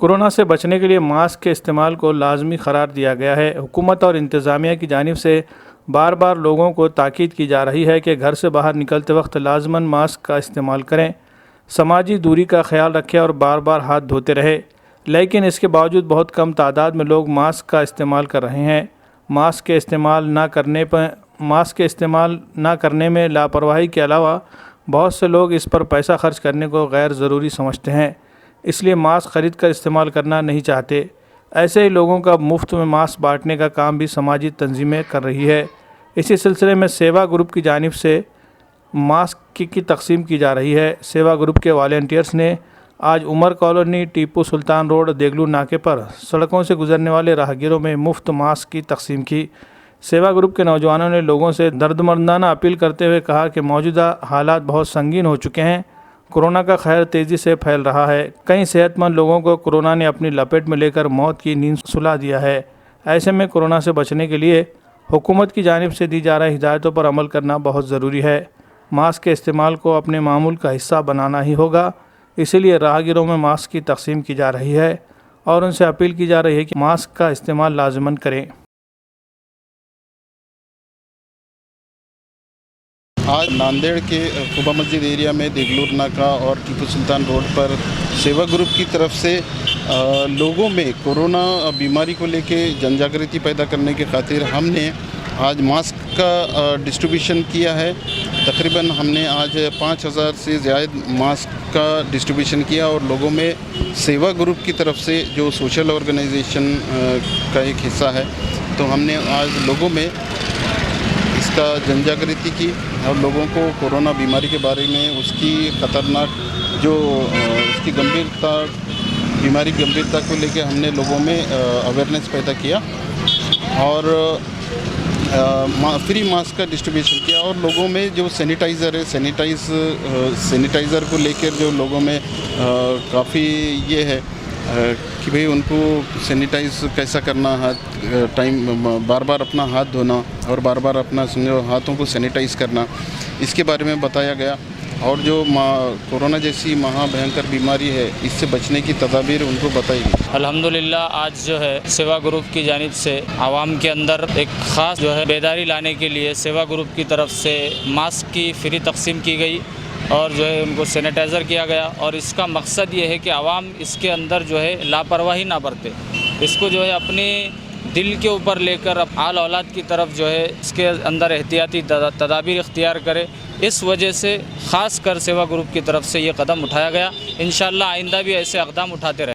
Corona से बचने के लिए मास्क के इस्तेमाल को लाजमी करार दिया गया है। हुकूमत और इंतज़ामिया की जानिब से बार बार लोगों को ताकीद की जा रही है कि घर से बाहर निकलते वक्त लाजमन मास्क का इस्तेमाल करें, समाजी दूरी का ख्याल रखें और बार बार हाथ धोते रहें। लेकिन इसके बावजूद बहुत कम तादाद में लोग मास्क का इस्तेमाल कर रहे हैं। मास्क के इस्तेमाल ना करने में लापरवाही के अलावा बहुत से लोग इस पर पैसा खर्च करने को गैर ज़रूरी समझते हैं, इसलिए मास्क ख़रीद कर इस्तेमाल करना नहीं चाहते। ऐसे ही लोगों का मुफ्त में मास्क बांटने का काम भी समाजी तंजीमें कर रही है। इसी सिलसिले में सेवा ग्रुप की जानिब से मास्क की तकसीम की जा रही है। सेवा ग्रुप के वॉलंटियर्स ने आज उमर कॉलोनी, टीपू सुल्तान रोड, देगलू नाके पर सड़कों से गुजरने वाले राहगीरों में मुफ्त मास्क की तकसीम की। सेवा ग्रुप के नौजवानों ने लोगों से दर्दमंदाना अपील करते हुए कहा कि मौजूदा हालात बहुत संगीन हो चुके हैं। कोरोना का खैर तेज़ी से फैल रहा है। कई सेहतमंद लोगों को कोरोना ने अपनी लपेट में लेकर मौत की नींद सुला दिया है। ऐसे में कोरोना से बचने के लिए हुकूमत की जानिब से दी जा रही हिदायतों पर अमल करना बहुत ज़रूरी है। मास्क के इस्तेमाल को अपने मामूल का हिस्सा बनाना ही होगा। इसीलिए राहगीरों में मास्क की तकसीम की जा रही है और उनसे अपील की जा रही है कि मास्क का इस्तेमाल लाजमन करें। आज नांदेड़ के कुबा मस्जिद एरिया में देगलूर नाका और टीपू सुल्तान रोड पर सेवा ग्रुप की तरफ से लोगों में कोरोना बीमारी को लेके जनजागृति पैदा करने के खातिर हमने आज मास्क का डिस्ट्रीब्यूशन किया है। तकरीबन हमने आज 5000 से ज़्यादा मास्क का डिस्ट्रीब्यूशन किया और लोगों में सेवा ग्रुप की तरफ से जो सोशल ऑर्गेनाइजेशन का एक हिस्सा है, तो हमने आज लोगों में इसका जनजागृति की और लोगों को कोरोना बीमारी के बारे में उसकी ख़तरनाक जो उसकी गंभीरता बीमारी गंभीरता को लेकर हमने लोगों में अवेयरनेस पैदा किया और फ्री मास्क का डिस्ट्रीब्यूशन किया और लोगों में जो सैनिटाइज़र है सैनिटाइज़र को लेकर जो लोगों में काफ़ी ये है कि भाई उनको सैनिटाइज़ कैसा करना, बार बार अपना हाथ धोना और बार बार अपना हाथों को सैनिटाइज़ करना, इसके बारे में बताया गया। और जो कोरोना जैसी महाभयंकर बीमारी है, इससे बचने की तदाबीर उनको बताई गई। अल्हम्दुलिल्लाह आज जो है सेवा ग्रुप की जानिब से आवाम के अंदर एक ख़ास जो है बेदारी लाने के लिए सेवा ग्रुप की तरफ से मास्क की फ्री तकसीम की गई और जो है उनको सैनिटाइज़र किया गया। और इसका मकसद ये है कि आवाम इसके अंदर जो है लापरवाही ना बरते, इसको जो है अपने दिल के ऊपर लेकर आल औलाद की तरफ जो है इसके अंदर एहतियाती तदाबीर इख्तियार करे। इस वजह से ख़ास कर सेवा ग्रुप की तरफ से ये कदम उठाया गया। इंशाअल्लाह आइंदा भी ऐसे इक़दाम उठाते रहे।